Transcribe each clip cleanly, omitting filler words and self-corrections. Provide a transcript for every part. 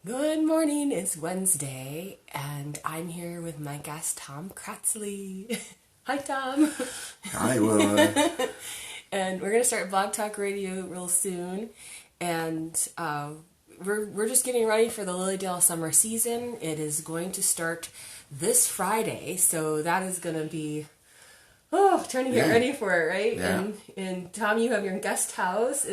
Good morning, it's Wednesday, and I'm here with my guest, Tom Cratsley. Hi, Tom. Hi, Willa. And we're going to start Blog Talk Radio real soon, and we're just getting ready for the Lilydale summer season. It is going to start this Friday, so that is going to be, trying to get ready for it, right? Yeah. And Tom, you have your guest house.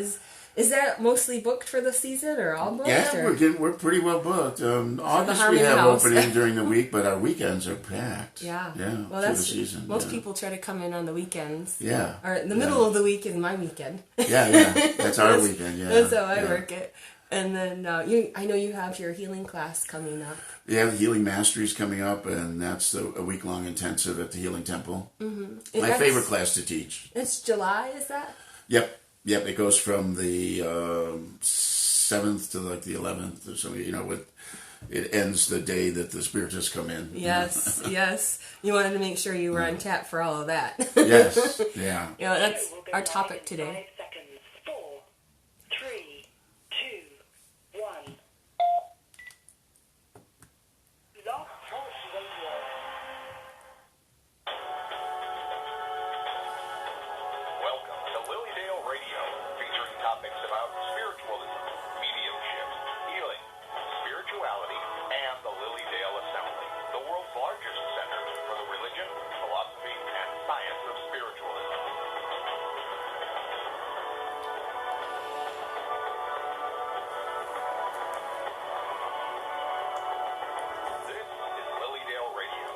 Is that mostly booked for the season or all booked? Yeah, or? we're pretty well booked. August we Harmony have House. opening during the week, but our weekends are packed. Yeah. Well, through that's the season. most people try to come in on the weekends. Yeah. Or the middle of the week is my weekend. Yeah. That's our weekend. Yeah. That's how I work it. And then I know you have your healing class coming up. Yeah, the Healing Mastery is coming up, and that's a week-long intensive at the Healing Temple. Mm-hmm. My favorite class to teach. It's July, is that? Yep. It goes from the 7th to like the 11th or something. It ends the day that the Spiritists come in. Yes, yes. You wanted to make sure you were on tap for all of that. Yes. Yeah. That's our topic today. 5 seconds. 4, 3, 2, 1. Love Pulse Radio. Welcome to Lilydale Radio, featuring topics about spiritualism, mediumship, healing, spirituality, and the Lilydale Assembly, the world's largest center for the religion, philosophy, and science of spiritualism. This is Lilydale Radio.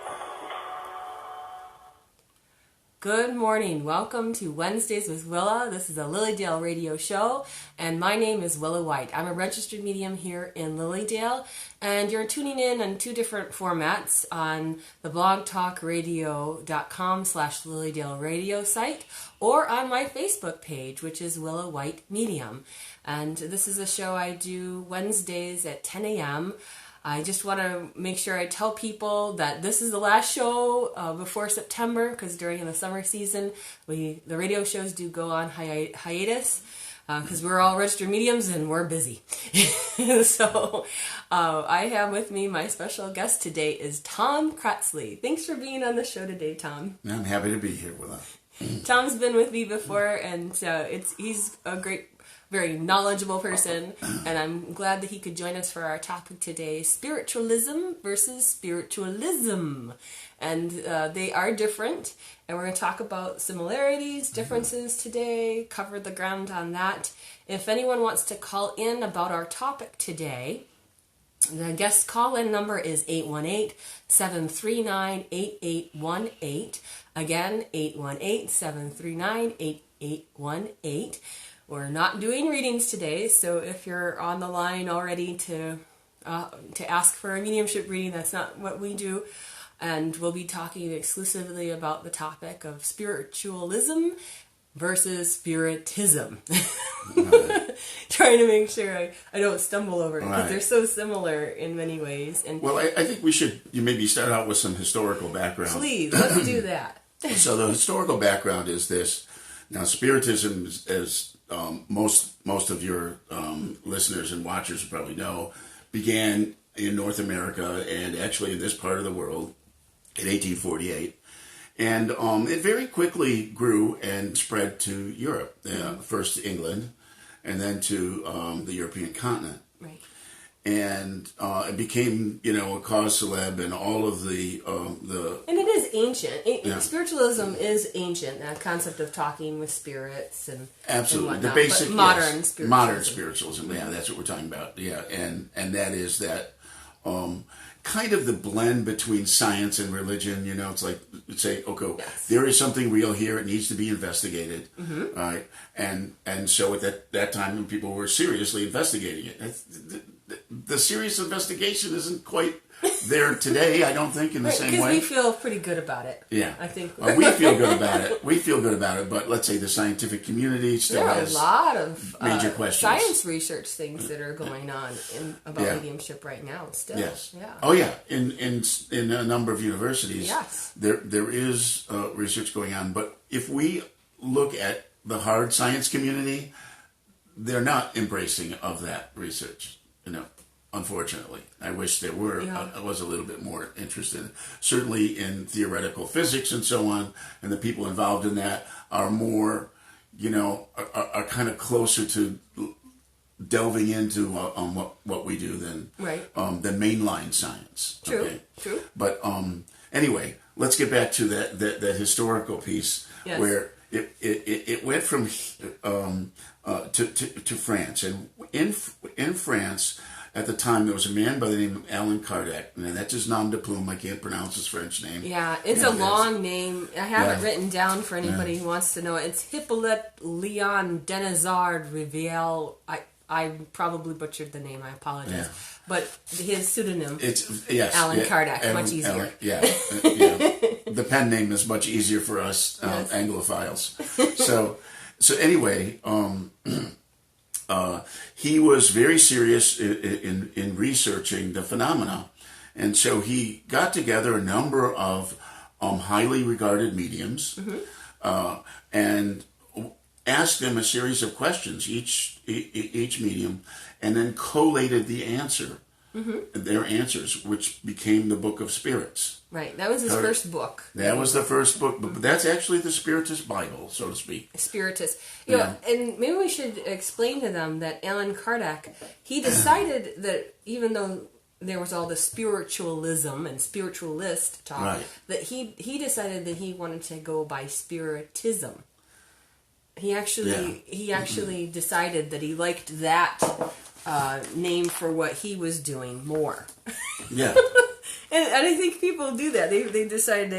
Good morning. Welcome to Wednesdays with Willa. This is a Lilydale radio show, and my name is Willa White. I'm a registered medium here in Lilydale, and you're tuning in on two different formats on the blogtalkradio.com/Lilydale radio site, or on my Facebook page, which is Willa White Medium. And this is a show I do Wednesdays at 10 a.m. I just want to make sure I tell people that this is the last show before September, because during the summer season, the radio shows do go on hiatus, because we're all registered mediums and we're busy. So I have with me my special guest today is Tom Cratsley. Thanks for being on the show today, Tom. I'm happy to be here with us. Tom's been with me before, and he's a very knowledgeable person, and I'm glad that he could join us for our topic today, spiritualism versus spiritualism. And they are different, and we're going to talk about similarities, differences today, cover the ground on that. If anyone wants to call in about our topic today, the guest call-in number is 818-739-8818. Again, 818-739-8818. We're not doing readings today, so if you're on the line already to ask for a mediumship reading, that's not what we do. And we'll be talking exclusively about the topic of spiritualism versus spiritism. Right. Trying to make sure I don't stumble over it, because Right. they're so similar in many ways. And Well, I think you maybe start out with some historical background. please, let's do that. So the historical background is this. Now, Spiritism, as most of your listeners and watchers probably know, began in North America and actually in this part of the world in 1848. And it very quickly grew and spread to Europe, first to England, and then to the European continent. Right. And it became, a cause célèbre, and all of the And it is ancient. Yeah. Spiritualism is ancient. That concept of talking with spirits and absolutely and the whatnot, basic but modern yes, spiritualism. modern spiritualism. Yeah, that's what we're talking about. Yeah, and that is that kind of the blend between science and religion. It's like say, okay, Yes. there is something real here. It needs to be investigated. Mm-hmm. Right, and so at that time, when people were seriously investigating it. The serious investigation isn't quite there today, I don't think, in the same Because way. we feel pretty good about it. Yeah. I think. We feel good about it. But let's say the scientific community still There are a has lot of major questions. science research things that are going on about Yeah. mediumship right now. Still, Yes. yeah. Oh, yeah. In a number of universities, Yes. there is research going on. But if we look at the hard science community, they're not embracing of that research. unfortunately. I wish there were. Yeah. I was a little bit more interested. Certainly in theoretical physics and so on, and the people involved in that are more, are kind of closer to delving into what we do than mainline science. True, okay? true. But anyway, let's get back to that historical piece where it went from to France, and in France at the time there was a man by the name of Allan Kardec, and that's his nom de plume. I can't pronounce his French name. Yeah, it's a long name. I have it written down for anybody who wants to know it. It's Hippolyte Leon Denizard Riviere. I probably butchered the name. I apologize. Yeah. But his pseudonym, Allan Kardec, much easier. The pen name is much easier for us Anglophiles. So anyway, he was very serious in researching the phenomena, and so he got together a number of highly regarded mediums, and asked them a series of questions, each medium, and then collated the answer, their answers, which became the Book of Spirits. Right, that was his first book. That was the first book, but that's actually the Spiritist Bible, so to speak. Spiritist. And maybe we should explain to them that Allan Kardec, he decided that even though there was all the spiritualism and spiritualist talk, that he decided that he wanted to go by Spiritism. He actually decided that he liked that name for what he was doing more. Yeah. and I think people do that. They decide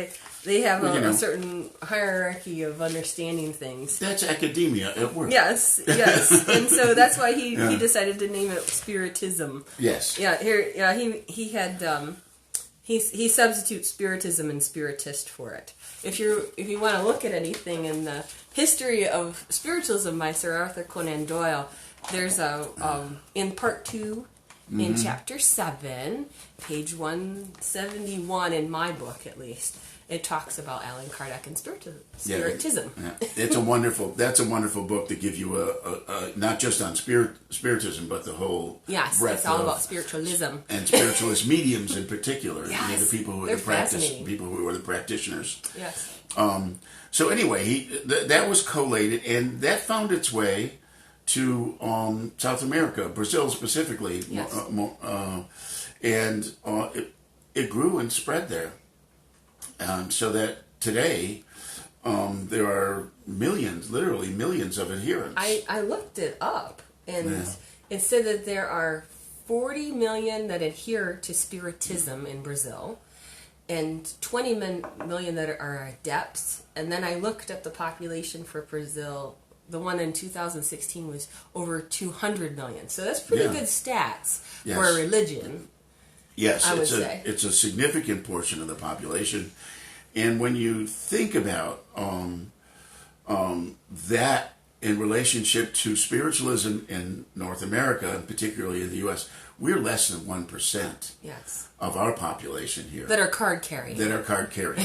they have a certain hierarchy of understanding things. That's academia at work. Yes. And so that's why he decided to name it Spiritism. Yes. He substitutes Spiritism and Spiritist for it. If you want to look at anything in the history of Spiritualism by Sir Arthur Conan Doyle, there's in part 2, in chapter 7, page 171 in my book at least, it talks about Allan Kardec and Spiritism. It's a wonderful book to give you a not just on Spiritism, but the whole breadth. It's all about spiritualism and spiritualist mediums in particular. Yes, the people who are people who are the practitioners. Yes. So anyway, that was collated, and that found its way to South America, Brazil specifically, and it grew and spread there. So that today there are literally millions of adherents. I looked it up, and it said that there are 40 million that adhere to Spiritism in Brazil, and 20 million that are adepts. And then I looked up the population for Brazil. The one in 2016 was over 200 million. So that's pretty good stats for a religion. Yes, it's a significant portion of the population, and when you think about that in relationship to spiritualism in North America, and particularly in the U.S., we're less than 1% of our population here that are card carrying.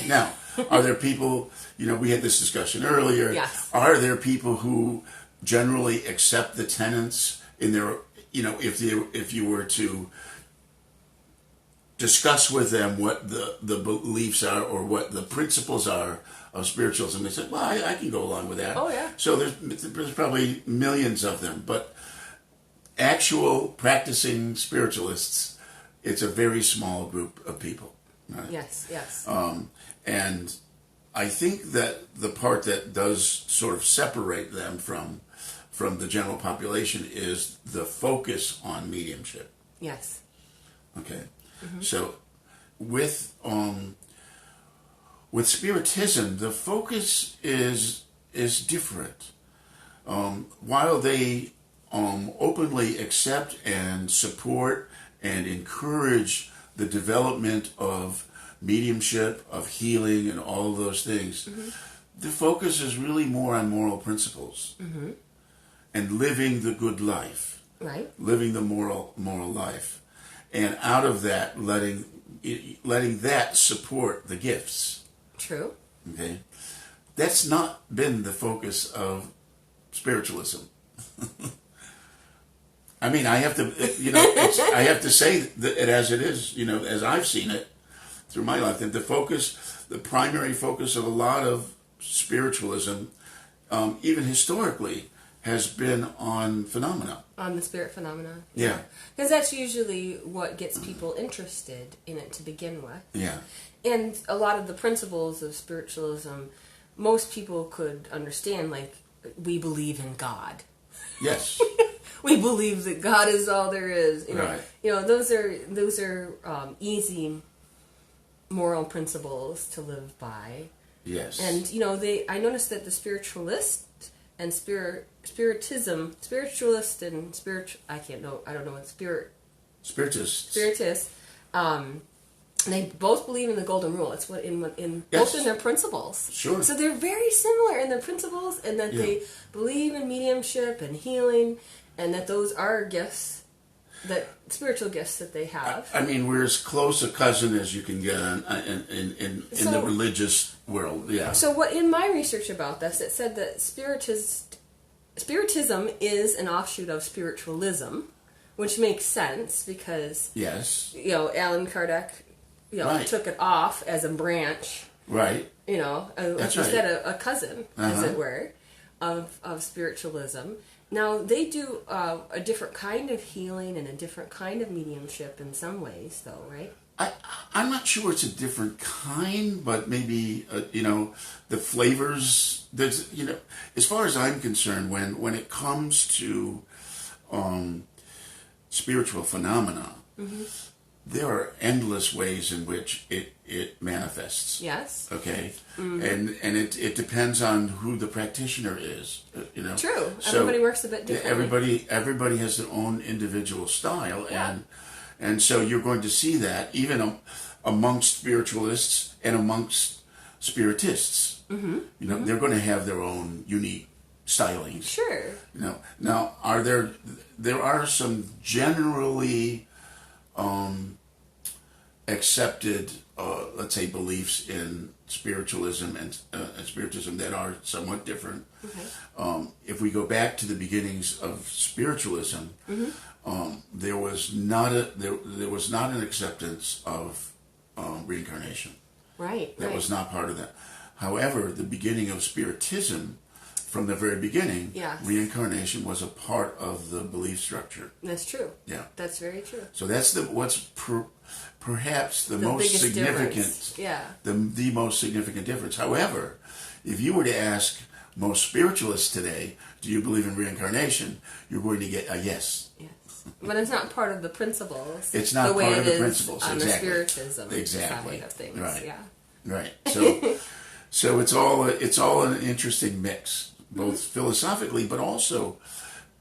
Now, are there people? We had this discussion earlier. Yes. Are there people who generally accept the tenets in their? If you were to discuss with them what the beliefs are or what the principles are of spiritualism, they said, well, I can go along with that. Oh, yeah. So there's probably millions of them. But actual practicing spiritualists, it's a very small group of people. Right? Yes. And I think that the part that does sort of separate them from the general population is the focus on mediumship. Yes. Okay. So, with Spiritism, the focus is different. While they openly accept and support and encourage the development of mediumship, of healing, and all of those things, the focus is really more on moral principles and living the good life, living the moral life. And out of that, letting that support the gifts. True. Okay, that's not been the focus of spiritualism. I mean, I have to, I have to say that it as it is, as I've seen it through my life, that the primary focus of a lot of spiritualism, even historically, has been on phenomena. On the spirit phenomena. Yeah. Because that's usually what gets people interested in it to begin with. Yeah. And a lot of the principles of spiritualism, most people could understand, like, we believe in God. Yes. We believe that God is all there is. Right. Those are easy moral principles to live by. Yes. And I noticed that the spiritualist and spiritism, spiritualist and I don't know what Spiritists. They both believe in the golden rule. It's Yes. both in their principles. Sure. So they're very similar in their principles, and that they believe in mediumship and healing, and that those are gifts, that spiritual gifts that they have. I mean, we're as close a cousin as you can get in the religious world. Yeah. So what in my research about this, it said that Spiritism is an offshoot of Spiritualism, which makes sense because Yes. Allan Kardec Right. took it off as a branch, Right. like you said, a cousin, as it were, of spiritualism. Now, they do a different kind of healing and a different kind of mediumship in some ways, though, right? I'm not sure it's a different kind, but maybe, the flavors, there's, as far as I'm concerned, when it comes to spiritual phenomena, there are endless ways in which it manifests. Yes. Okay, and it depends on who the practitioner is. True. So Everybody works a bit differently. Everybody has their own individual style, and so you're going to see that even amongst spiritualists and amongst spiritists. They're going to have their own unique stylings. Sure. Now there are some generally accepted, let's say, beliefs in spiritualism and spiritism that are somewhat different. Okay. If we go back to the beginnings of spiritualism, there was not an acceptance of reincarnation. Right. That was not part of that. However, the beginning of Spiritism, from the very beginning, reincarnation was a part of the belief structure. That's true. Yeah. That's very true. So that's perhaps the most significant, difference. Yeah. the most significant difference. However, if you were to ask most spiritualists today, do you believe in reincarnation? You're going to get a yes. Yes. But it's not part of the principles. It's not the way part of the it is principles. on Exactly. the Spiritism Exactly. side of things. Right. Yeah. Right. So it's all an interesting mix, both philosophically but also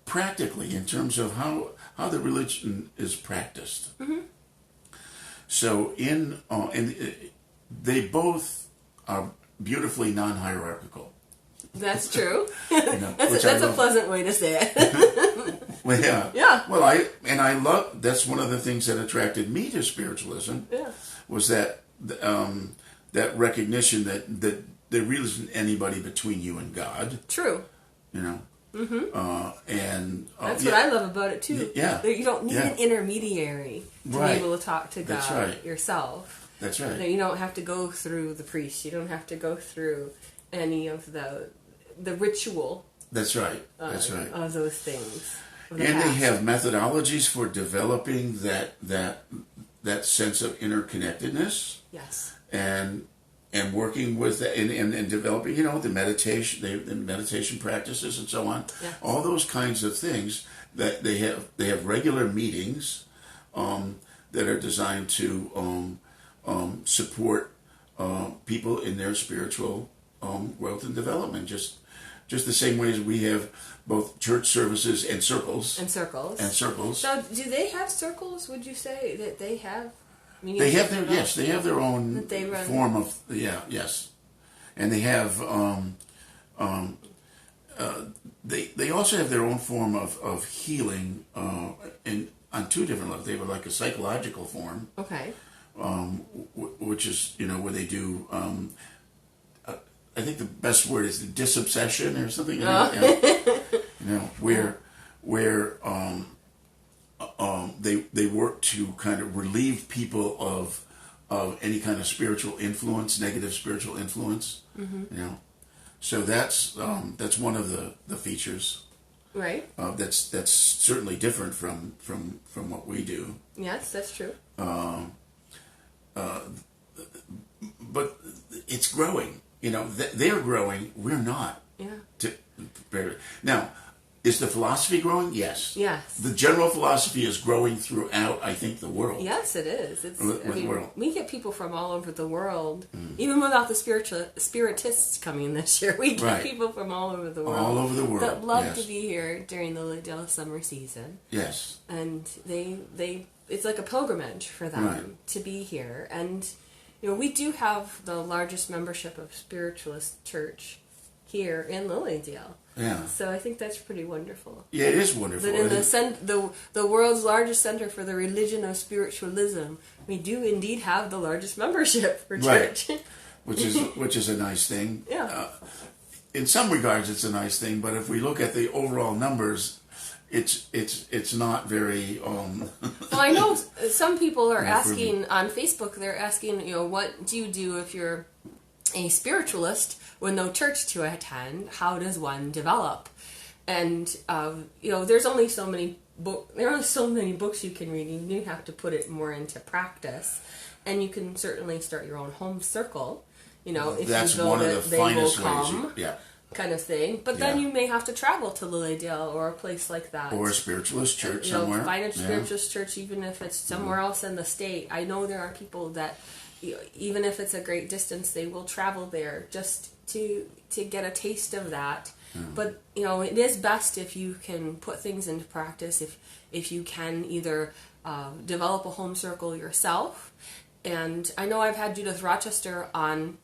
practically in terms of how the religion is practiced. So they both are beautifully non-hierarchical. That's true. That's a pleasant way to say it. Well, yeah. Yeah. Well, I love, that's one of the things that attracted me to spiritualism. Yeah. Was that that recognition that there really isn't anybody between you and God. True. And that's what I love about it too. Yeah. That you don't need an intermediary to Right. be able to talk to That's God right. yourself. That's right. That you don't have to go through the priest. You don't have to go through any of the ritual. That's right. That's right. Of those things. And they have methodologies for developing that sense of interconnectedness. Yes. And working with that and developing, the meditation practices and so on. Yes. All those kinds of things that they have regular meetings that are designed to support people in their spiritual growth and development. Just the same way as we have both church services and circles. So, do they have circles? Would you say that they have? They have their own that they run. form of yes, and they have they also have their own form of healing on two different levels. They have like a psychological form, okay, which is where they do. I think the best word is disobsession or something. Where they work to kind of relieve people of any kind of spiritual influence, negative spiritual influence. You know, so that's one of the features. Right. That's certainly different from what we do. Yes, that's true. But it's growing. You know, they're growing. We're not. Yeah. Now, is the philosophy growing? Yes. Yes. The general philosophy is growing throughout, I think, the world. Yes, it is. It's. World. We get people from all over the world, even without the spiritists coming this year. We get people from all over the world. All over the world. That love to be here during the Lilydale summer season. Yes. And they it's like a pilgrimage for them to be here. And you know, we do have the largest membership of Spiritualist Church here in Lilydale. Yeah. So I think that's pretty wonderful. Yeah, it is wonderful. That in the world's largest center for the religion of Spiritualism, we do indeed have the largest membership for church. Which is a nice thing. Yeah. In some regards, it's a nice thing, but if we look at the overall numbers, it's not very. Well, I know some people are asking on Facebook. They're asking, you know, what do you do if you're a spiritualist with no church to attend? How does one develop? And you know, there's only so many books you can read. You do have to put it more into practice, and you can certainly start your own home circle. You know, if that's you know one that of the they will finest come, ways. kind of thing. But then you may have to travel to Lilydale or a place like that, or a spiritualist church you know, somewhere. Find a spiritualist church, even if it's somewhere else in the state. I know there are people that, even if it's a great distance, they will travel there just to get a taste of that. But you know, it is best if you can put things into practice. If you can either develop a home circle yourself, and I know I've had Judith Rochester on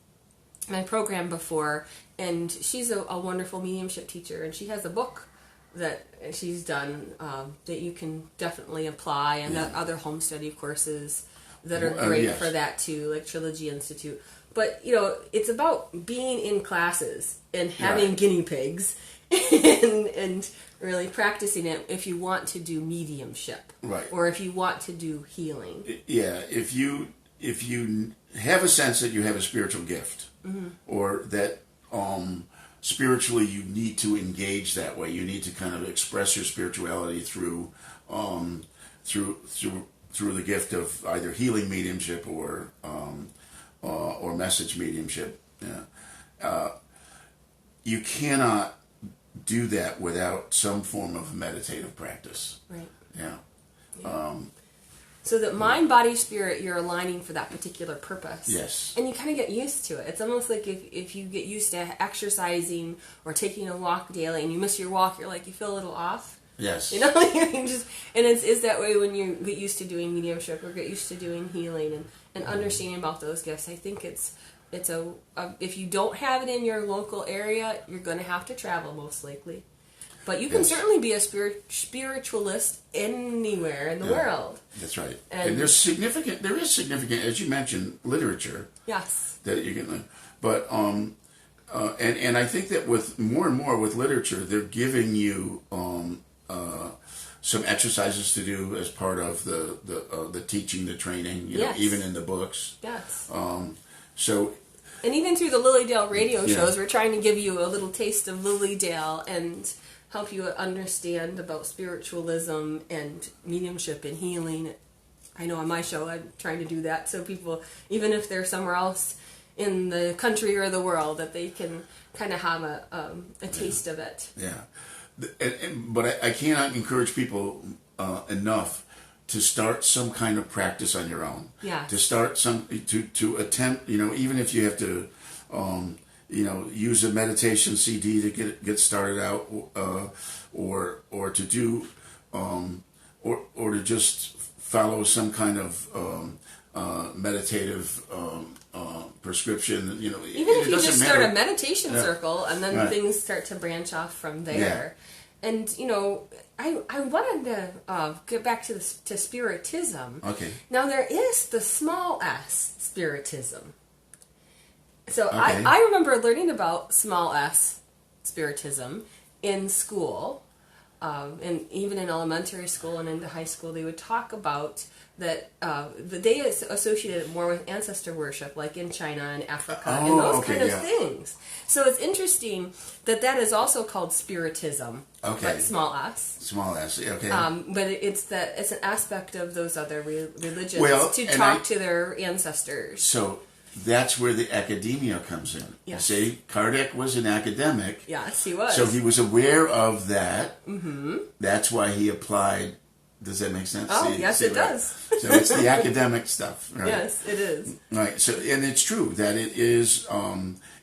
my program before, and she's a wonderful mediumship teacher, and she has a book that she's done that you can definitely apply, and other home study courses that are great for that too, like Trilogy Institute. But you know, it's about being in classes and having guinea pigs and really practicing it if you want to do mediumship, or if you want to do healing. Yeah, if you have a sense that you have a spiritual gift, or that spiritually you need to engage that way, you need to kind of express your spirituality through the gift of either healing mediumship or message mediumship. You cannot do that without some form of meditative practice. Right. Yeah. So that mind, body, spirit, you're aligning for that particular purpose. Yes. And you kind of get used to it. It's almost like if you get used to exercising or taking a walk daily and you miss your walk, you're like, you feel a little off. Yes. You know, and it's that way when you get used to doing mediumship or get used to doing healing and understanding about those gifts. I think it's if you don't have it in your local area, you're going to have to travel most likely. But you can certainly be a spiritualist anywhere in the world. That's right. And there is significant, as you mentioned, literature. Yes. That you can, but and I think that with more and more with literature, they're giving you some exercises to do as part of the teaching, the training. You know, even in the books. Yes. And even through the Lilydale radio shows, we're trying to give you a little taste of Lilydale and help you understand about spiritualism and mediumship and healing. I know on my show I'm trying to do that so people, even if they're somewhere else in the country or the world, that they can kind of have a taste of it. Yeah. But I cannot encourage people enough to start some kind of practice on your own. Yeah. To start to attempt, you know, even if you have to, you know, use a meditation CD to get started out, or to do, or to just follow some kind of meditative prescription. You know, even if you just start a meditation circle and then things start to branch off from there. Yeah. And you know, I wanted to get back to Spiritism. Okay. Now there is the small s Spiritism. So I remember learning about small s Spiritism in school, and even in elementary school and into high school, they would talk about that they associated it more with ancestor worship, like in China and Africa, and those kind of things. So it's interesting that is also called Spiritism, but small s. Small s, okay. But it's an aspect of those other religions to talk to their ancestors. So that's where the academia comes in. Yes. See, Kardec was an academic. Yes, he was. So he was aware of that. Mm-hmm. That's why he applied. Does that make sense? Oh, yes, it does. So it's the academic stuff, right? Yes, it is. Right. So, and it's true that it is.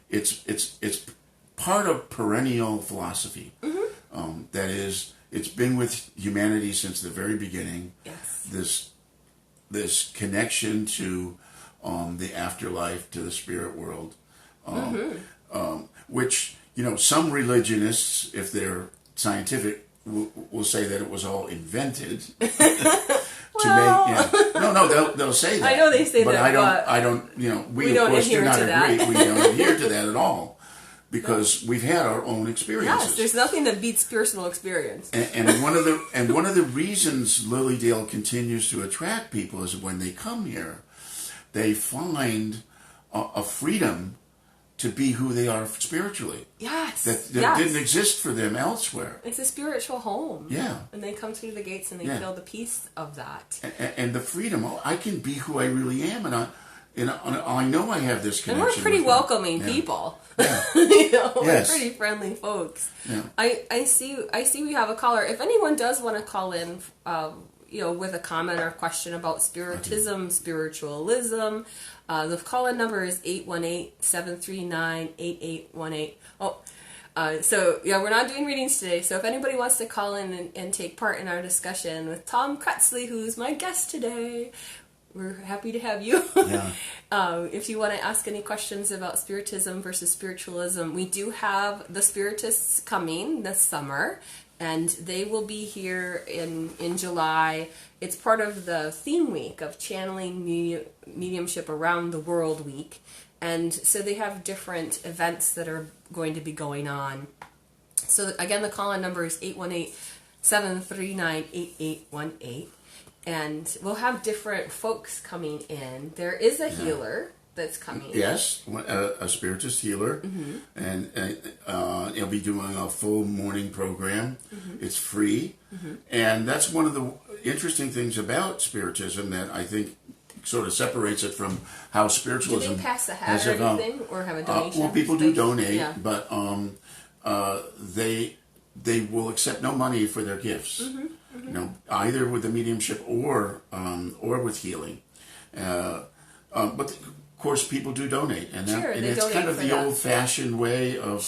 It's part of perennial philosophy. Mm-hmm. That is, it's been with humanity since the very beginning. Yes. This connection to the afterlife, to the spirit world, which some religionists, if they're scientific, will say that it was all invented to make. No, they'll say that. I know they say but that, I don't. We of course do not agree. We don't adhere to that at all because we've had our own experiences. Yes, there's nothing that beats personal experience. And one of the reasons Lily Dale continues to attract people is when they come here, they find a freedom to be who they are spiritually. Yes. That didn't exist for them elsewhere. It's a spiritual home. Yeah. And they come through the gates and they feel the peace of that. And the freedom. I can be who I really am, and I know I have this connection. And we're pretty welcoming people. Yeah. We're pretty friendly folks. Yeah. I see we have a caller. If anyone does want to call in with a comment or question about Spiritism, Spiritualism, the call-in number is 818-739-8818. We're not doing readings today, so if anybody wants to call in and take part in our discussion with Tom Cratsley, who's my guest today, we're happy to have you. Yeah. If you want to ask any questions about Spiritism versus Spiritualism, we do have the Spiritists coming this summer, and they will be here in July. It's part of the theme week of Channeling Mediumship Around the World Week. And so they have different events that are going to be going on. So again, the call-in number is 818-739-8818. And we'll have different folks coming in. There is a healer that's coming. Yes, a spiritist healer, and he'll be doing a full morning program. It's free, and that's one of the interesting things about Spiritism that I think sort of separates it from how Spiritualism. Do they pass a hat or anything, or have a donation? Well, people do donate, but they will accept no money for their gifts. Either with the mediumship or with healing, but. Of course, people do donate, and it's kind of the old-fashioned way of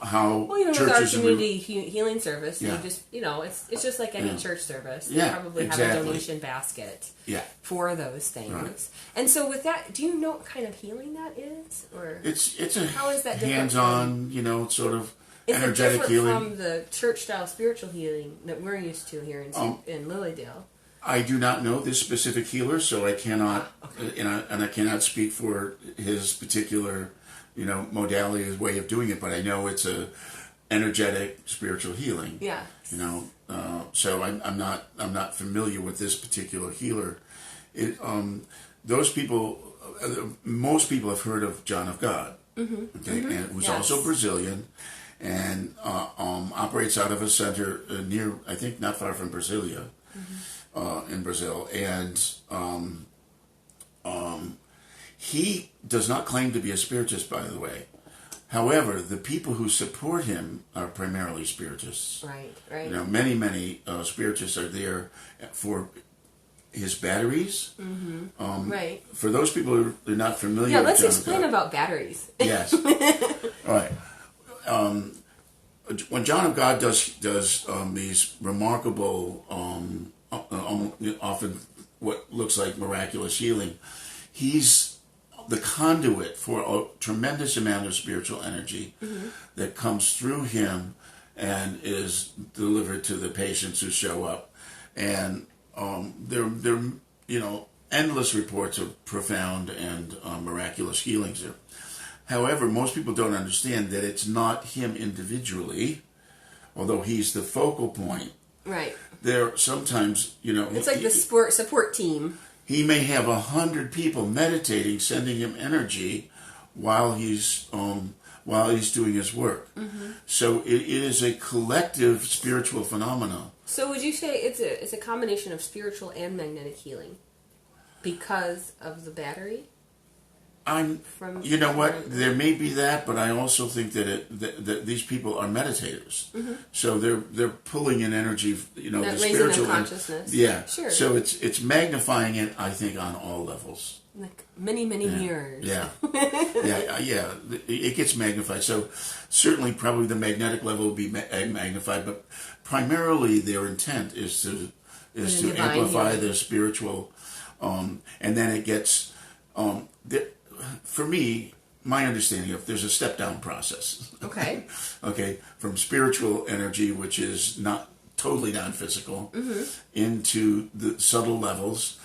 how churches with our community healing service, you just it's just like any church service. Yeah, you probably have a donation basket for those things. Right. And so, with that, do you know what kind of healing that is, or it's a how is that hands-on, sort of is energetic it different healing from the church-style spiritual healing that we're used to here in Lilydale? I do not know this specific healer, so I cannot, and I cannot speak for his particular, modality, his way of doing it. But I know it's a energetic spiritual healing. Yeah. So I'm not familiar with this particular healer. Those people, most people have heard of John of God. Okay, and who's also Brazilian, and operates out of a center near, I think, not far from Brasilia. In Brazil, and he does not claim to be a spiritist, by the way. However, the people who support him are primarily spiritists. Right. Many spiritists are there for his batteries. Right. For those people who are not familiar with let's John explain about batteries. Yes. All right. When John of God does these remarkable often what looks like miraculous healing, he's the conduit for a tremendous amount of spiritual energy that comes through him and is delivered to the patients who show up. And there endless reports of profound and miraculous healings there. However, most people don't understand that it's not him individually, although he's the focal point, Right. there sometimes, It's like the support team. he may have 100 people meditating, sending him energy while he's doing his work. So it is a collective spiritual phenomenon. So would you say it's a combination of spiritual and magnetic healing because of the battery? You know what? There may be that, but I also think that these people are meditators. So they're pulling in energy, the raising spiritual their consciousness. Yeah, Sure. So it's magnifying it, I think, on all levels. Like many years. Yeah, yeah. It gets magnified. So certainly, probably the magnetic level will be magnified, but primarily their intent is to amplify their spiritual, and then it gets. For me, my understanding of there's a step down process. Okay. Okay, from spiritual energy, which is not totally non-physical, into the subtle levels,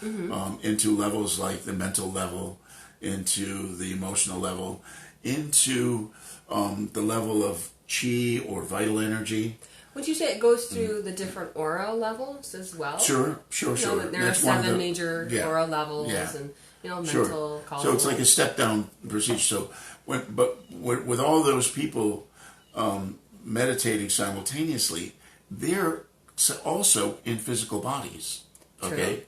into levels like the mental level, into the emotional level, into the level of chi or vital energy. Would you say it goes through the different aura levels as well? Sure. That there are 7 major aura levels and mental, causal. So it's like a step down procedure. So with all those people meditating simultaneously, they're also in physical bodies. Okay,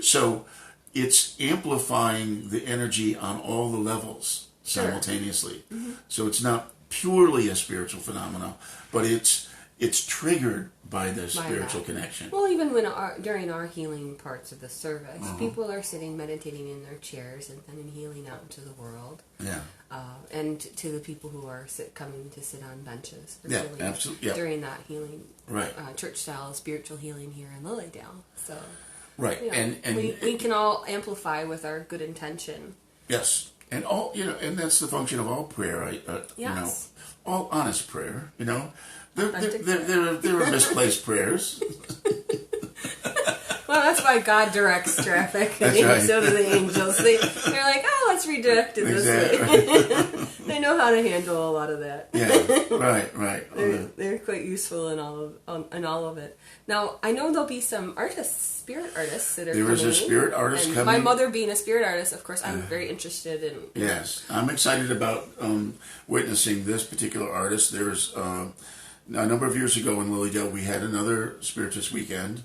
so it's amplifying the energy on all the levels simultaneously. So it's not purely a spiritual phenomenon, but it's triggered by the spiritual connection. Well, even during our healing parts of the service, people are sitting meditating in their chairs and then healing out into the world. Yeah. And to the people who are coming to sit on benches. Yeah, absolutely. Yeah. During that healing, right? Church style spiritual healing here in Lilydale. So, right, and we can all amplify with our good intention. Yes, and and that's the function of all prayer. Yes. All honest prayer. There are misplaced prayers. Well, that's why God directs traffic, and so do the angels. They're like, let's redirect it this way. They know how to handle a lot of that. Yeah, right. They're quite useful in all of it. Now, I know there'll be some spirit artists that are coming. There is a spirit artist and coming. My mother being a spirit artist, of course, I'm very interested in. Yes, I'm excited about witnessing this particular artist. There's a number of years ago in Lilydale, we had another Spiritist weekend.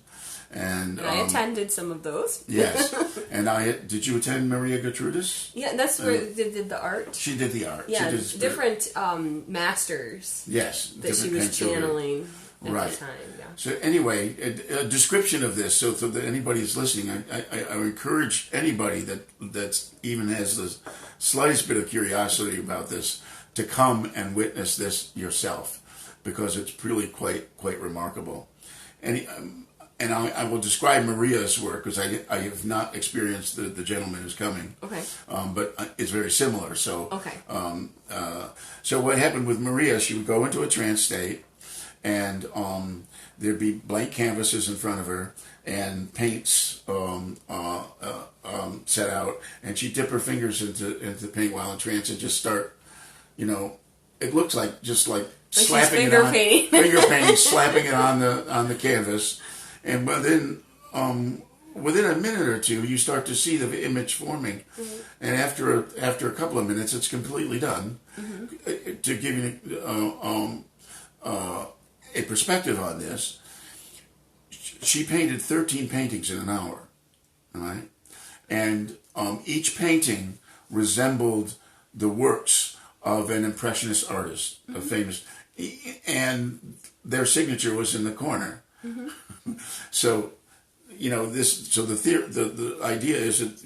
And I attended some of those. Yes. And did you attend Maria Gertrudis? Yeah, that's where they did the art. She did the art. Yeah, she did different masters. Yes. That she was channeling at the time. Yeah. So anyway, a description of this, so that anybody is listening, I encourage anybody that even has the slightest bit of curiosity about this to come and witness this yourself, because it's really quite remarkable. And I will describe Maria's work, because I have not experienced the gentleman who's coming. Okay. But it's very similar. So. Okay. So what happened with Maria? She would go into a trance state, and there'd be blank canvases in front of her and paints set out, and she'd dip her fingers into paint while in trance and just start. It looks like slapping it on finger painting, slapping it on the canvas. And within a minute or two, you start to see the image forming, and after a couple of minutes, it's completely done. To give you a perspective on this, she painted 13 paintings in an hour, all right, and each painting resembled the works of an impressionist artist, a famous, and their signature was in the corner. So, the idea is that,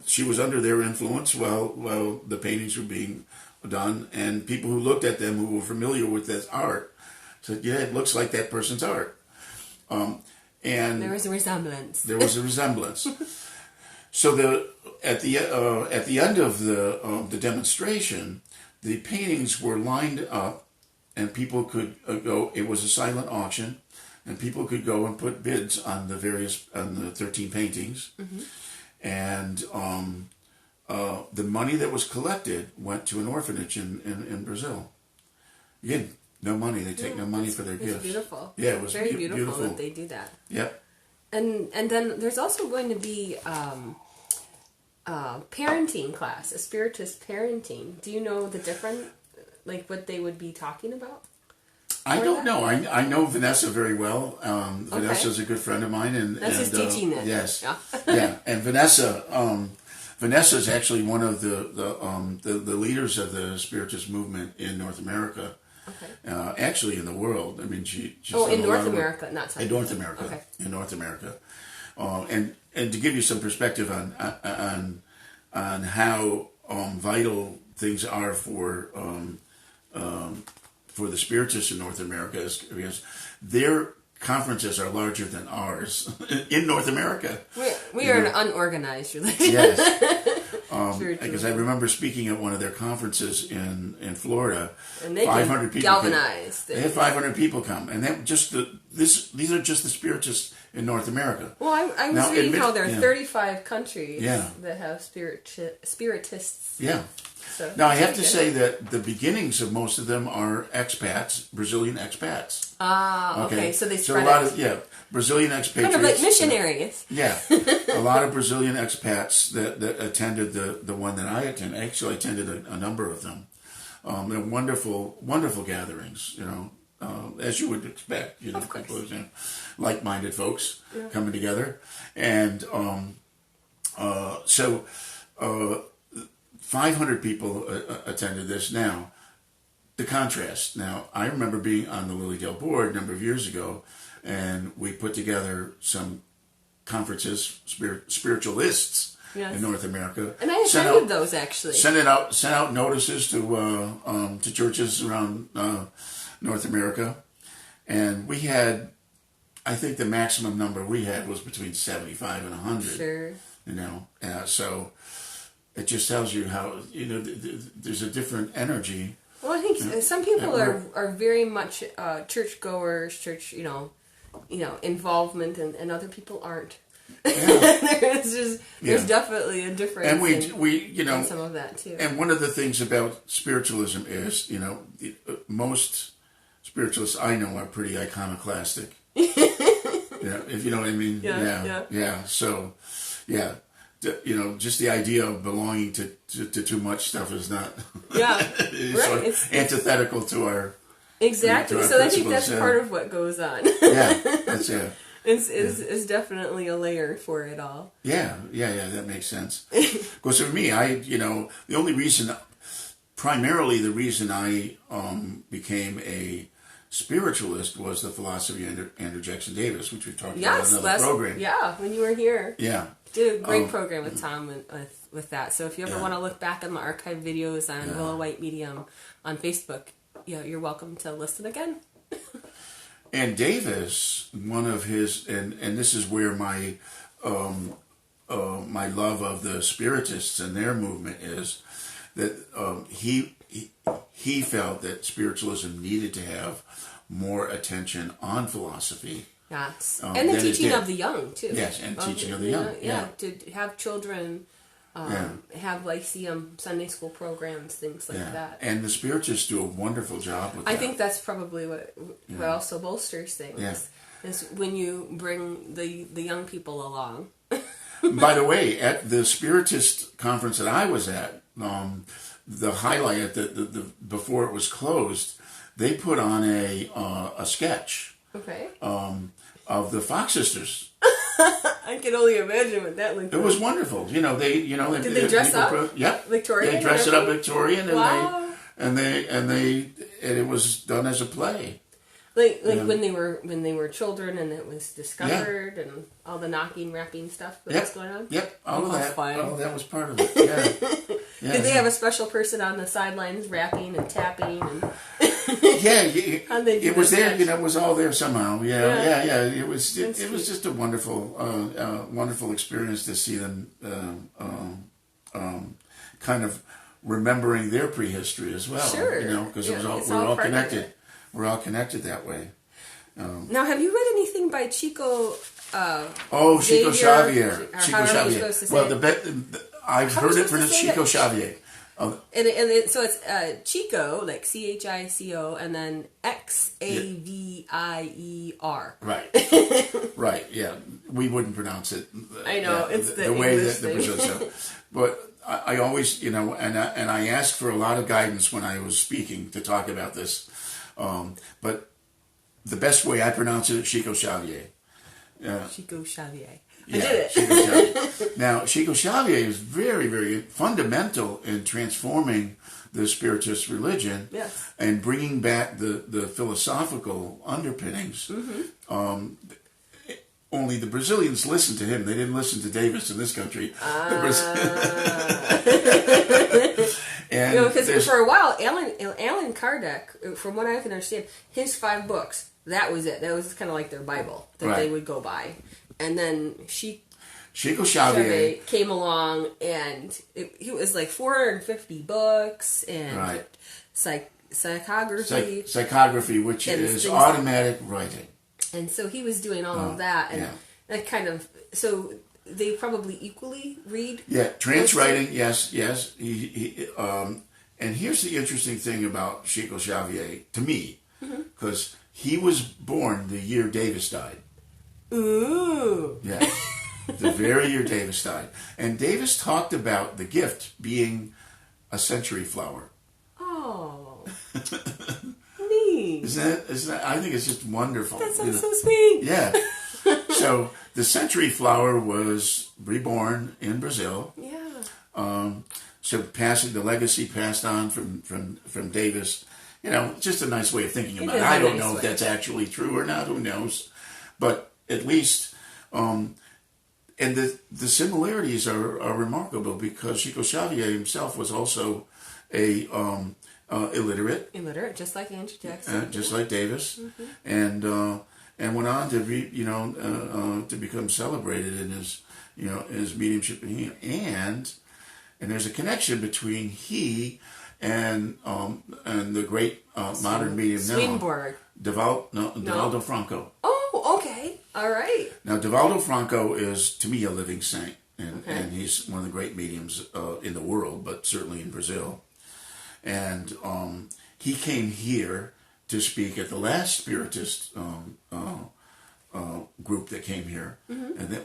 she was under their influence while the paintings were being done, and people who looked at them who were familiar with this art said, yeah, it looks like that person's art. And there was a resemblance. So at the end of the demonstration, the paintings were lined up, and people could go. It was a silent auction. And people could go and put bids on the 13 paintings, and the money that was collected went to an orphanage in Brazil. Again, No money. They take no money for their It's gifts. beautiful. Yeah, it was very beautiful. beautiful that they do that. Yep. And then there's also going to be parenting class, a Spiritist parenting. Do you know the different, like what they would be talking about? I don't know. I know Vanessa very well. Vanessa's a good friend of mine, and Vanessa's teaching it. Yes, Yeah. yeah. And Vanessa is actually one of the leaders of the Spiritist movement in North America. Okay. Actually, in the world. I mean, she's in done a North lot of work. America, not South In North America. Okay. In North America, and to give you some perspective on how vital things are for the Spiritists in North America, is because their conferences are larger than ours in North America. We are an unorganized religion. Yes. Because I remember speaking at one of their conferences in Florida, And they 500 people galvanized. They had 500 people come, and that these are just the Spiritists in North America. Well, I was Now, reading how admit- there are yeah. 35 countries Yeah. that have Spiritists. Yeah. So Now I have to say that the beginnings of most of them are expats, Brazilian expats. Ah, okay. So they a spread lot it. of Brazilian expatriates. Kind of like missionaries. Yeah, a lot of Brazilian expats that attended the one that I attended. I actually attended a number of them. They're wonderful gatherings. As you would expect. Of course. People, like-minded folks coming together, and so 500 people attended this. Now, the contrast. Now, I remember being on the Lilydale board a number of years ago, and we put together some conferences, spiritualists in North America. And I attended those, actually. Sent out notices to churches around North America, and we had, I think the maximum number we had was between 75 and 100. Sure. So it just tells you how there's a different energy. Well, I think some people are very much churchgoers, church involvement, and other people aren't. Yeah. there's definitely a difference. And we in some of that too. And one of the things about spiritualism is most spiritualists I know are pretty iconoclastic. If you know what I mean. Yeah. So, just the idea of belonging to too much stuff is not. Right. It's antithetical to our. Exactly. To our so I think that's principles, part of what goes on. That's it. It's definitely a layer for it all. Yeah, that makes sense. Because for me, primarily the reason I became a spiritualist was the philosophy of Andrew Jackson Davis, which we've talked about in another program. Yeah, when you were here. Yeah. Did a great program with Tom with that. So if you ever want to look back on the archive videos on Willa White Medium on Facebook, you're welcome to listen again. And Davis, one of his, and this is where my my love of the Spiritists and their movement is, that he felt that spiritualism needed to have more attention on philosophy. Yes, and the teaching of the young too. Yes, and teaching of the young. To have children have Lyceum Sunday school programs, things like that. And the Spiritists do a wonderful job with that. I think that's probably what also bolsters things. Yeah. Is when you bring the young people along. By the way, at the Spiritist conference that I was at, the highlight the before it was closed, they put on a sketch. Okay. Of the Fox sisters. I can only imagine what that looked like. It was wonderful. Did they dress up? Yep. Victorian. They dressed it up Victorian, and wow. and it was done as a play. Like when they were children and it was discovered and all the knocking, rapping stuff that was going on. Yep. All of that. Fun. All of that was part of it. Yeah. Did they have a special person on the sidelines rapping and tapping and? It was there. It was all there somehow. Yeah. It was just a wonderful experience to see them kind of remembering their prehistory as well. Sure. Because we're all connected. We're all connected that way. Now, have you read anything by Chico? Chico Xavier. Chico Xavier. Well, I've heard it from Chico Xavier. Oh, So it's Chico, like CHICO, and then XAVIER. right. Right, yeah. We wouldn't pronounce it. I know, it's the way English that the thing. Brazilians. But I always, and I asked for a lot of guidance when I was speaking to talk about this. But the best way I pronounce it is Chico Xavier. Chico Xavier. I Yeah, did it. Chico Xavier. Now, Chico Xavier is very, very fundamental in transforming the Spiritist religion Yes. and bringing back the philosophical underpinnings. Mm-hmm. Only the Brazilians listened to him. They didn't listen to Davis in this country. And because for a while, Allan Kardec, from what I can understand, his 5 books, that was it. That was kind of like their Bible that they would go by. And then Chico Xavier came along, and he was like 450 books and psychography. Psychography, which is automatic writing. And so he was doing all of that, and that kind of, so they probably equally read. Yeah, trance writing, yes. And here's the interesting thing about Chico Xavier, to me, because he was born the year Davis died. Ooh. Yeah, the very year Davis died. And Davis talked about the gift being a century flower. Oh. Neat. Isn't that? I think it's just wonderful. That sounds so sweet. Yeah. So the century flower was reborn in Brazil. Yeah. So the legacy passed on from Davis. Just a nice way of thinking about it. I don't know if that's actually true or not. Who knows? But at least, and the similarities are remarkable because Chico Xavier himself was also a illiterate. Illiterate, just like Andrew Jackson. Just like Davis, and went on to to become celebrated in his his mediumship, and there's a connection between he and the great modern medium Swedenborg. Divaldo Franco. Oh, okay, all right. Now Divaldo Franco is to me a living saint, and he's one of the great mediums in the world, but certainly in Brazil. And he came here to speak at the last Spiritist group that came here. And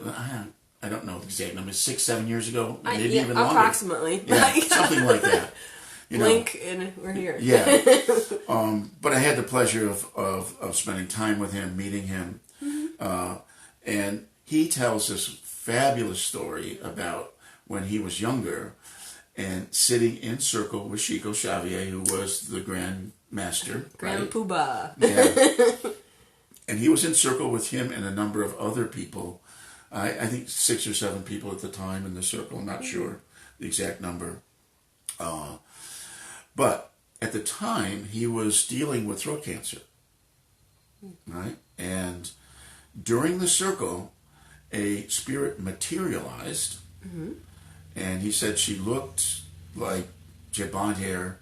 I don't know the exact number, 6-7 years ago, maybe even longer. Approximately. Yeah, something like that. Blink and we're here. Yeah. But I had the pleasure of spending time with him, meeting him. And he tells this fabulous story about when he was younger and sitting in circle with Chico Xavier, who was the Grand Master. Grand Poobah. Yeah. And he was in circle with him and a number of other people. I think 6 or 7 people at the time in the circle. I'm not sure the exact number. But at the time, he was dealing with throat cancer. Right? And during the circle, a spirit materialized. And he said she looked like she had blonde hair,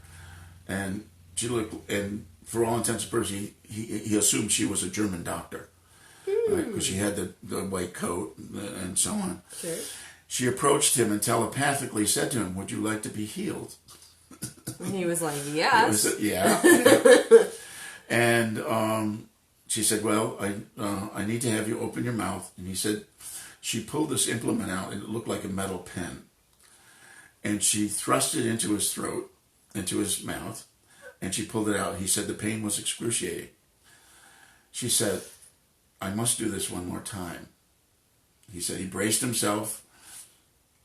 and she looked, and for all intents and purposes, he assumed she was a German doctor, right? Because she had the white coat and so on. Sure. She approached him and telepathically said to him, "Would you like to be healed?" And he was like, "Yes." Yeah. And she said, "Well, I need to have you open your mouth." And he said, she pulled this implement out, and it looked like a metal pen. And she thrust it into his throat, into his mouth, and she pulled it out. He said the pain was excruciating. She said, "I must do this one more time." He said he braced himself.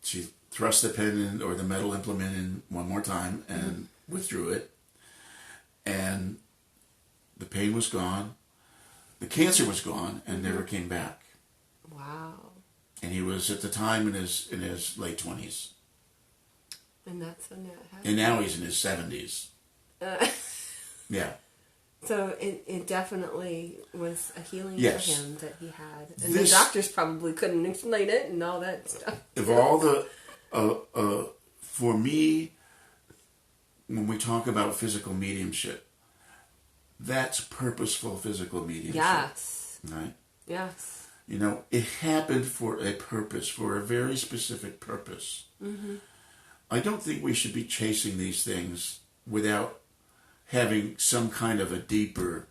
She thrust the pen in, or the metal implement in one more time, and withdrew it. And the pain was gone. The cancer was gone and never came back. Wow. And he was at the time in his late 20s. And that's when that happened. And now he's in his 70s. Yeah. So it definitely was a healing Yes. for him that he had. And the doctors probably couldn't explain it and all that stuff. Of all the, for me, when we talk about physical mediumship, that's purposeful physical mediumship. Yes. Right? Yes. It happened for a purpose, for a very specific purpose. I don't think we should be chasing these things without having some kind of a deeper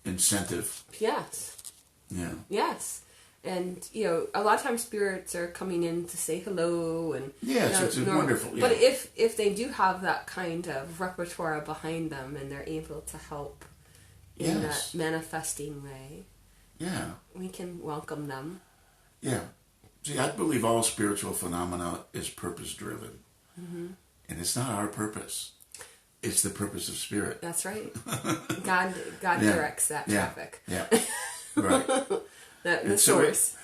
incentive. Yes. Yeah. Yes. And, a lot of times spirits are coming in to say hello. And Yes, it's wonderful. Yeah. But if they do have that kind of repertoire behind them and they're able to help in that manifesting way, we can welcome them. Yeah. See, I believe all spiritual phenomena is purpose-driven. Mm-hmm. And it's not our purpose. It's the purpose of spirit. That's right. God directs that traffic. Yeah. Right. The source.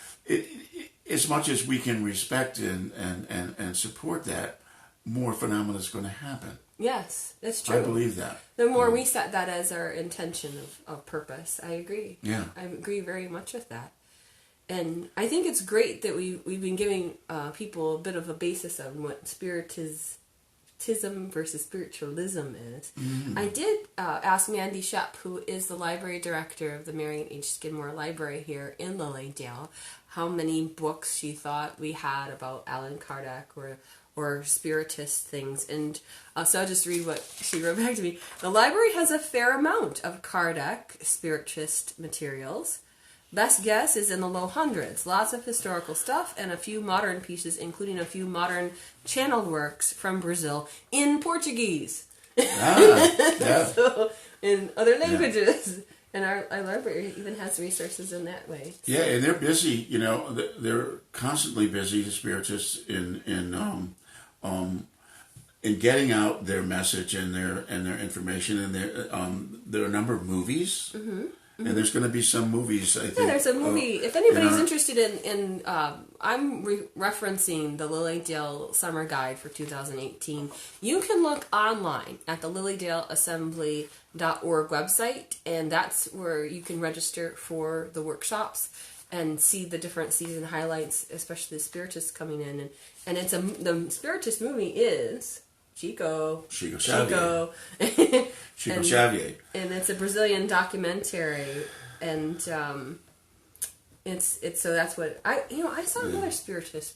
As much as we can respect and support that, more phenomena is going to happen. Yes, that's true. I believe that. The more we set that as our intention of purpose, I agree. Yeah. I agree very much with that. And I think it's great that we've been giving people a bit of a basis on what Spiritism versus Spiritualism is. Mm-hmm. I did ask Mandy Shep, who is the library director of the Marion H. Skidmore Library here in Lilydale, how many books she thought we had about Allan Kardec or Spiritist things. And so I'll just read what she wrote back to me. The library has a fair amount of Kardec Spiritist materials. Best guess is in the low hundreds. Lots of historical stuff and a few modern pieces, including a few modern channeled works from Brazil in Portuguese. Yeah. So, in other languages. And our library even has resources in that way. So. Yeah, and they're busy. They're constantly busy, the Spiritists, in getting out their message and their information. And there are a number of movies. Mm-hmm. And there's going to be some movies, I think. Yeah, there's a movie. If anybody's interested in I'm referencing the Lilydale Summer Guide for 2018. You can look online at the LilydaleAssembly.org website, and that's where you can register for the workshops and see the different season highlights, especially the Spiritists coming in. And it's the Spiritist movie is Chico Xavier. Chico and, Xavier. And it's a Brazilian documentary, and it's so that's what I saw another Spiritist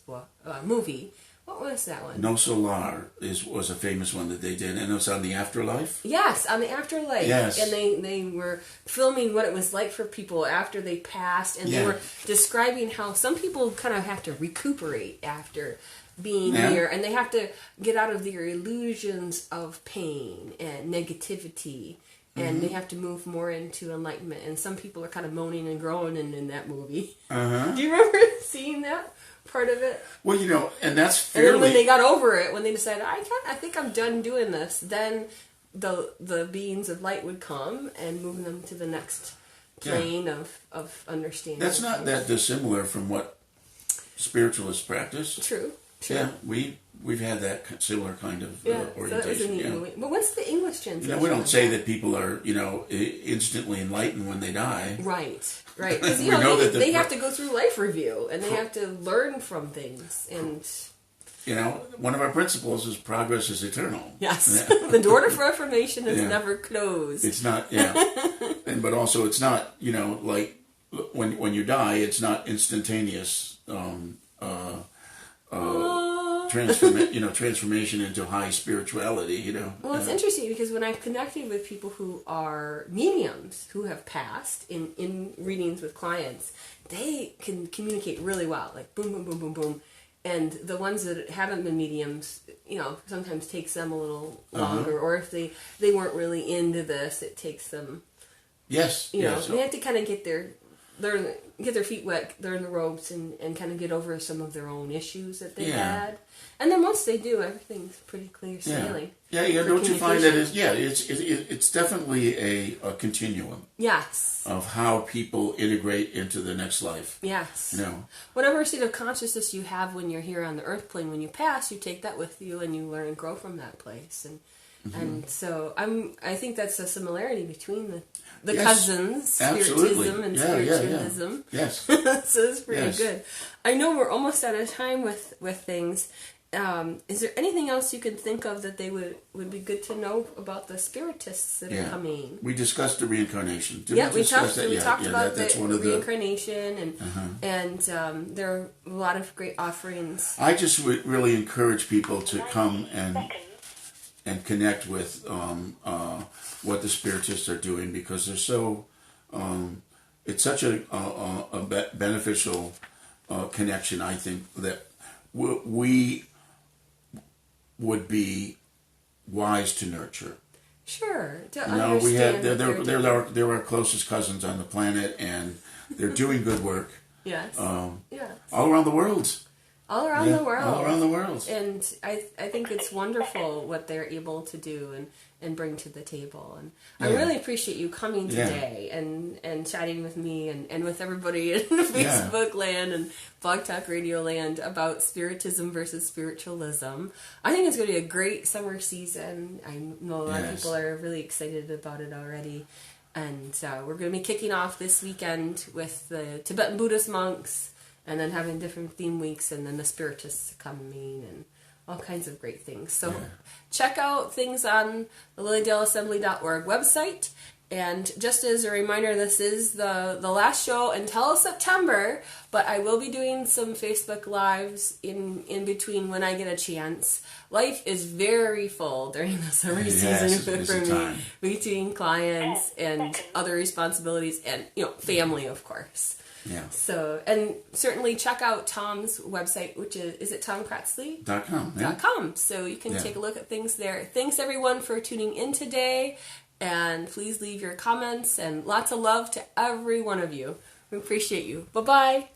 movie. What was that one? No Solar was a famous one that they did, and it was on the afterlife. Yes, on the afterlife. Yes, and they were filming what it was like for people after they passed, and they were describing how some people kind of have to recuperate after being here, and they have to get out of their illusions of pain and negativity, and they have to move more into enlightenment. And some people are kind of moaning and groaning in that movie. Uh-huh. Do you remember seeing that part of it? Well, and that's fairly... And then when they got over it, when they decided, I think I'm done doing this, then the beings of light would come and move them to the next plane of understanding. That's not that dissimilar from what spiritualists practice. True. Yeah, we've had that similar kind of orientation. So that was a neat movie. But what's the English translation? We don't say that people are, instantly enlightened when they die. Right. Because they have to go through life review, and they have to learn from things. And one of our principles is progress is eternal. Yes, the door to reformation is never closed. It's not. Yeah, but also it's not. Like when you die, it's not instantaneous. Transformation into high spirituality, Well, it's interesting because when I've connected with people who are mediums who have passed in readings with clients, they can communicate really well, like boom, boom, boom, boom, boom. And the ones that haven't been mediums, sometimes takes them a little longer, or if they weren't really into this, it takes them. Yes. They have to kind of get their feet wet, learn the ropes, and kind of get over some of their own issues that they had. And then once they do, everything's pretty clear sailing. Yeah. Don't you find that it's definitely a continuum. Yes. Of how people integrate into the next life. Yes. Whatever state of consciousness you have when you're here on the earth plane, when you pass, you take that with you and you learn and grow from that place. And so I think that's a similarity between the cousins, Spiritism and Spiritualism. Yes. So it's pretty good. I know we're almost out of time with things, is there anything else you can think of that they would be good to know about the Spiritists that are coming? We discussed the reincarnation. We talked about that's the one of reincarnation, and there are a lot of great offerings. I just would really encourage people to come and connect with what the Spiritists are doing, because they're so it's such a beneficial connection. I think that we would be wise to nurture. Sure. We have they're our closest cousins on the planet, and they're doing good work. Yes. Yes. All around the world. All around the world. All around the world. And I think it's wonderful what they're able to do and bring to the table. And I really appreciate you coming today and chatting with me and with everybody in Facebook land and Blog Talk Radio land about Spiritism versus Spiritualism. I think it's going to be a great summer season. I know a lot of people are really excited about it already. And we're going to be kicking off this weekend with the Tibetan Buddhist monks, and then having different theme weeks, and then the Spiritists coming, and all kinds of great things. So check out things on the lilydaleassembly.org website. And just as a reminder, this is the last show until September, but I will be doing some Facebook Lives in between when I get a chance. Life is very full during the summer season for me, between clients and other responsibilities and, family, of course. Yeah. So, and certainly check out Tom's website, which is it tomcratsley.com? Yeah. .com. So you can take a look at things there. Thanks everyone for tuning in today, and please leave your comments and lots of love to every one of you. We appreciate you. Bye-bye.